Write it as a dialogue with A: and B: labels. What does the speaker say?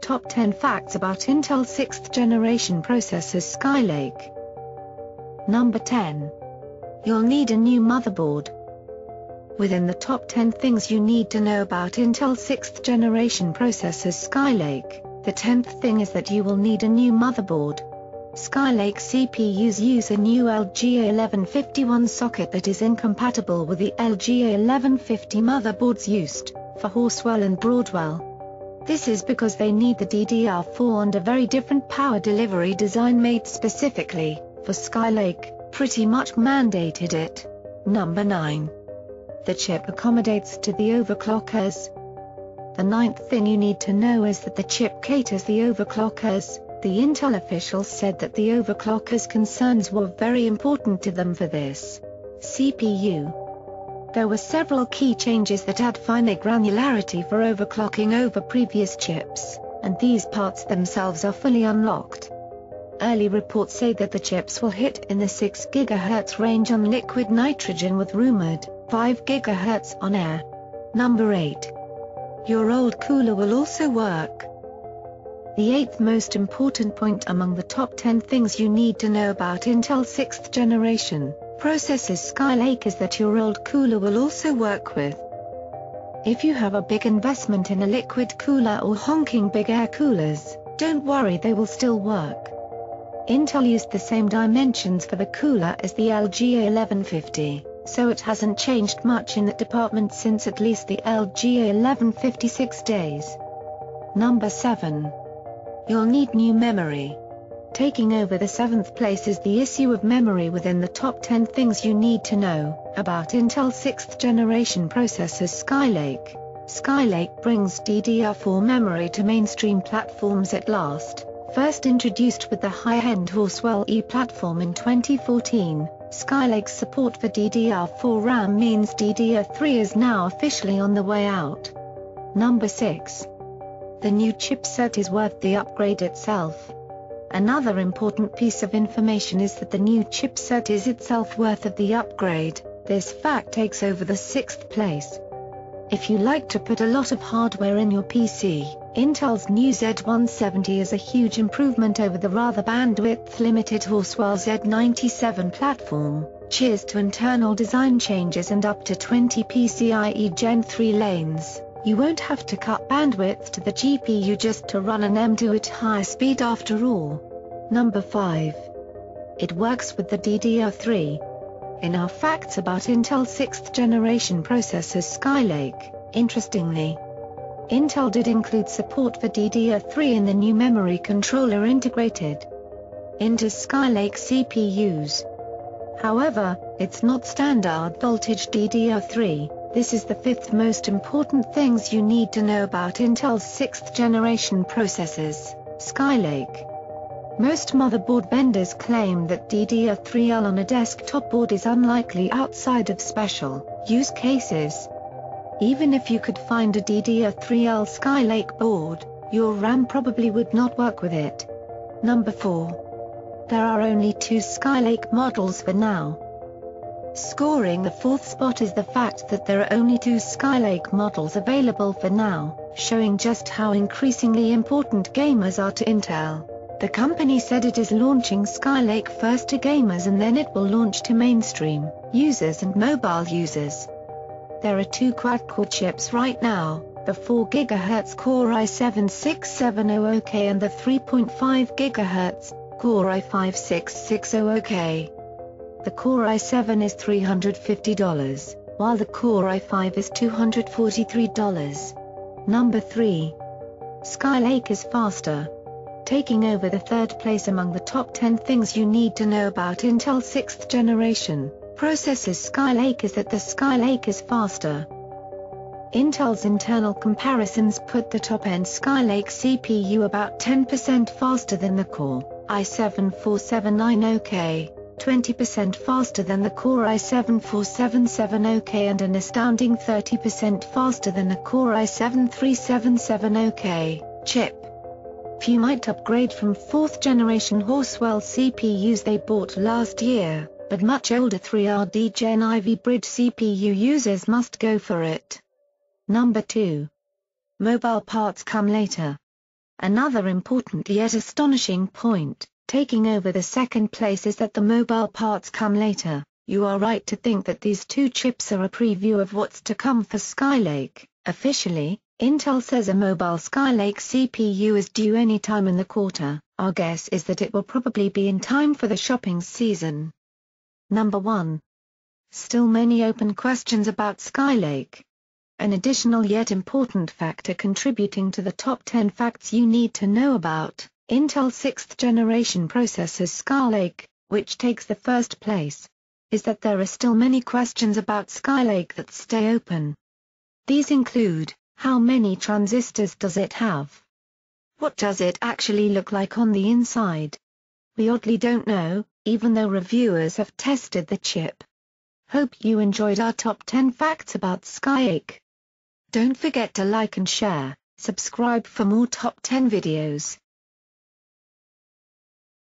A: top 10 facts about Intel's 6th generation processors Skylake. Number 10. You'll need a new motherboard. Within the top 10 things you need to know about Intel's 6th generation processors Skylake, the 10th thing is that you will need a new motherboard. Skylake CPUs use a new LGA1151 socket that is incompatible with the LGA1150 motherboards used for Horsewell and Broadwell. This is because they need the DDR4 and a very different power delivery design made specifically for Skylake, pretty much mandated it. Number 9. The chip accommodates to the overclockers. The 9th thing you need to know is that the chip caters the overclockers. The Intel officials said that the overclockers' concerns were very important to them for this CPU. There were several key changes that add finer granularity for overclocking over previous chips, and these parts themselves are fully unlocked. Early reports say that the chips will hit in the 6 GHz range on liquid nitrogen with rumored 5 GHz on air. Number 8. Your old cooler will also work. The 8th most important point among the top 10 things you need to know about Intel's 6th generation processors Skylake is that your old cooler will also work with. If you have a big investment in a liquid cooler or honking big air coolers, don't worry, they will still work. Intel used the same dimensions for the cooler as the LGA1150, so it hasn't changed much in that department since at least the LGA1156 days. Number 7. You'll need new memory. Taking over the 7th place is the issue of memory within the top 10 things you need to know about Intel's 6th generation processors Skylake. Skylake brings DDR4 memory to mainstream platforms at last. First introduced with the high-end Horsewell E platform in 2014, Skylake's support for DDR4 RAM means DDR3 is now officially on the way out. Number 6. The new chipset is worth the upgrade itself. Another important piece of information is that the new chipset is itself worth of the upgrade. This fact takes over the 6th place. If you like to put a lot of hardware in your PC, Intel's new Z170 is a huge improvement over the rather bandwidth-limited Horsewell Z97 platform. Cheers to internal design changes and up to 20 PCIe Gen 3 lanes. You won't have to cut bandwidth to the GPU just to run an M2 at higher speed after all. Number 5. It works with the DDR3. In our facts about Intel's 6th generation processors Skylake, interestingly, Intel did include support for DDR3 in the new memory controller integrated into Skylake CPUs. However, it's not standard voltage DDR3. This is the 5th most important things you need to know about Intel's 6th generation processors, Skylake. Most motherboard vendors claim that DDR3L on a desktop board is unlikely outside of special use cases. Even if you could find a DDR3L Skylake board, your RAM probably would not work with it. Number 4. There are only 2 Skylake models for now. Scoring the 4th spot is the fact that there are only 2 Skylake models available for now, showing just how increasingly important gamers are to Intel. The company said it is launching Skylake first to gamers and then it will launch to mainstream users and mobile users. There are 2 quad-core chips right now, the 4 GHz Core i7-6700K and the 3.5 GHz Core i5-6660K. The Core i7 is $350, while the Core i5 is $243. Number 3. Skylake is faster. Taking over the 3rd place among the top 10 things you need to know about Intel's 6th generation processors Skylake is that the Skylake is faster. Intel's internal comparisons put the top-end Skylake CPU about 10% faster than the Core i7-4790K. 20% faster than the Core i7-4770K and an astounding 30% faster than the Core i7-3770K chip. Few might upgrade from 4th generation Horsewell CPUs they bought last year, but much older 3RD Gen Ivy Bridge CPU users must go for it. Number 2. Mobile parts come later. Another important yet astonishing point, taking over the second place, is that the mobile parts come later. You are right to think that these two chips are a preview of what's to come for Skylake. Officially, Intel says a mobile Skylake CPU is due any time in the quarter. Our guess is that it will probably be in time for the shopping season. Number 1. Still many open questions about Skylake. An additional yet important factor contributing to the top 10 facts you need to know about Intel 6th generation processors Skylake, which takes the first place, is that there are still many questions about Skylake that stay open. These include, how many transistors does it have? What does it actually look like on the inside? We oddly don't know, even though reviewers have tested the chip. Hope you enjoyed our top 10 facts about Skylake. Don't forget to like and share, subscribe for more top 10 videos.